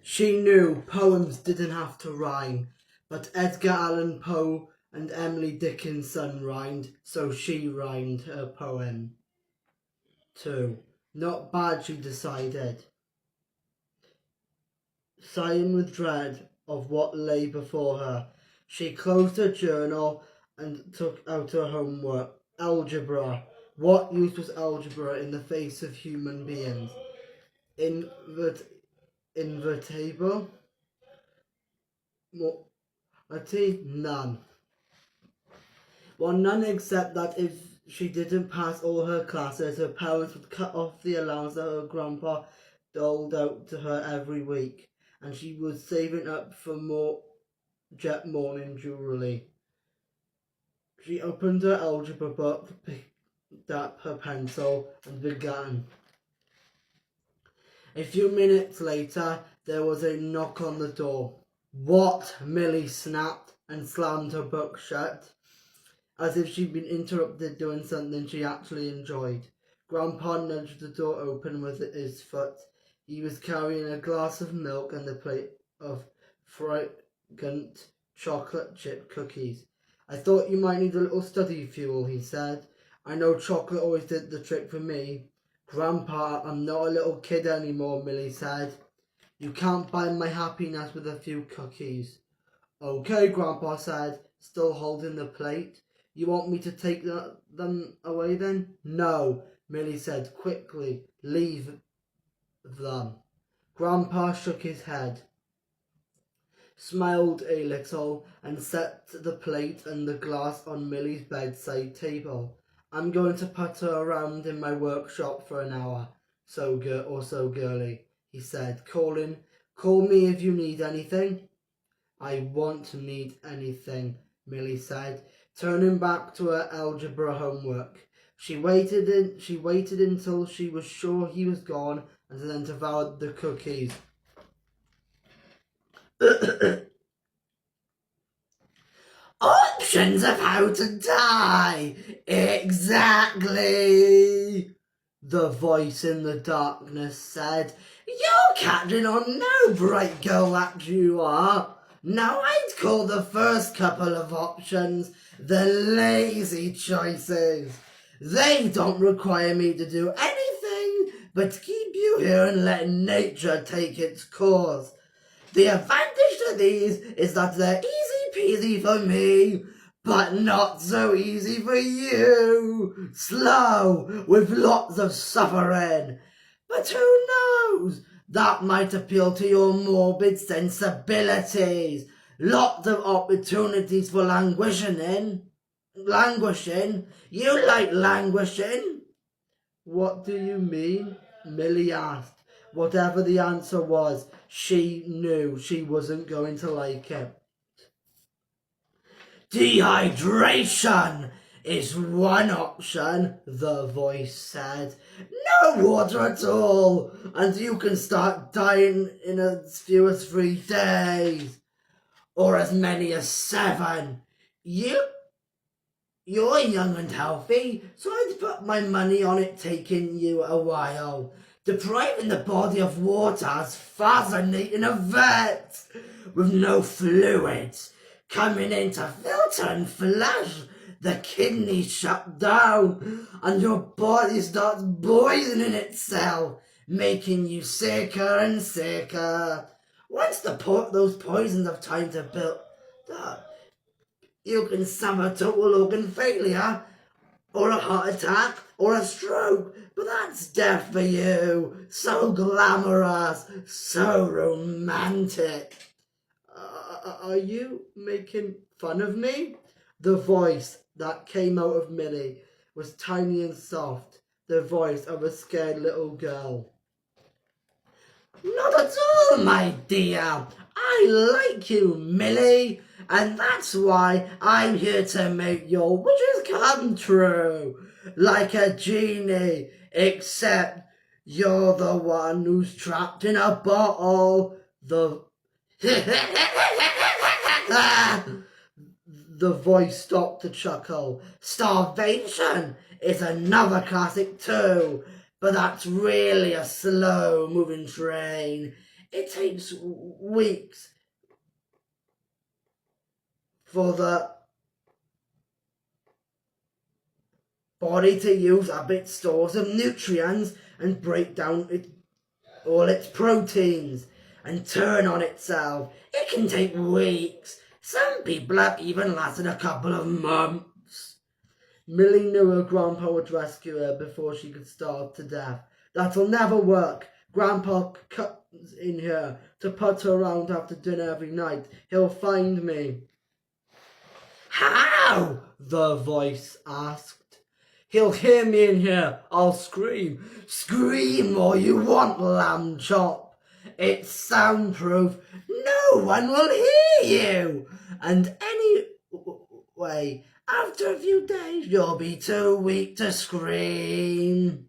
She knew poems didn't have to rhyme, but Edgar Allan Poe and Emily Dickinson rhymed, so she rhymed her poem too. Not bad, she decided. Sighing with dread of what lay before her, she closed her journal and took out her homework. Algebra. What use was algebra in the face of human beings? Invertible? None. Well, none except that if she didn't pass all her classes, her parents would cut off the allowance that her grandpa doled out to her every week, and she was saving up for more jet morning jewellery. She opened her algebra book, picked up her pencil, and began. A few minutes later, there was a knock on the door. What? Millie snapped and slammed her book shut, as if she'd been interrupted doing something she actually enjoyed. Grandpa nudged the door open with his foot. He was carrying a glass of milk and a plate of fragrant chocolate chip cookies. I thought you might need a little study fuel, he said. I know chocolate always did the trick for me. Grandpa, I'm not a little kid anymore, Millie said. You can't buy my happiness with a few cookies. Okay, Grandpa said, still holding the plate. You want me to take them away then? No, Millie said quickly. Leave them. Grandpa shook his head, smiled a little, and set the plate and the glass on Millie's bedside table. I'm going to putter around in my workshop for an hour, so girly, he said, call me if you need anything. I won't need anything, Millie said, turning back to her algebra homework. She waited until she was sure he was gone, and then devoured the cookies. Options of how to die. Exactly, the voice in the darkness said. You're catching on now, bright girl that you are. Now I'd call the first couple of options the lazy choices. They don't require me to do anything but keep you here and let nature take its course. The advantage to these is that they're easy peasy for me, but not so easy for you. Slow, with lots of suffering. But who knows? That might appeal to your morbid sensibilities. Lots of opportunities for languishing. You like languishing? What do you mean? Millie asked. Whatever the answer was, she knew she wasn't going to like it. Dehydration is one option, the voice said. No water at all, and you can start dying in as few as 3 days, or as many as 7. You're young and healthy, so I'd put my money on it taking you a while. Depriving the body of water is fascinating a vet, with no fluids coming in to filter and flush. The kidneys shut down and your body starts poisoning itself, making you sicker and sicker. Once those poisons have time to build up, you can suffer total organ failure, or a heart attack, or a stroke, but that's death for you. So glamorous, so romantic. Are you making fun of me? The voice that came out of Millie was tiny and soft, the voice of a scared little girl. Not at all, my dear. I like you, Millie, and that's why I'm here to make your wishes come true. Like a genie, except you're the one who's trapped in a bottle. The voice stopped to chuckle. Starvation is another classic too, but that's really a slow-moving train. It takes weeks for the body to use up its stores of nutrients and break down all its proteins and turn on itself. It can take weeks. Some people have even lasted a couple of months. Millie knew her grandpa would rescue her before she could starve to death. That'll never work. Grandpa comes in here to put her around after dinner every night. He'll find me. How? The voice asked. He'll hear me in here. I'll scream. Scream all you want, lamb chop. It's soundproof. No one will hear you. And anyway, after a few days, you'll be too weak to scream.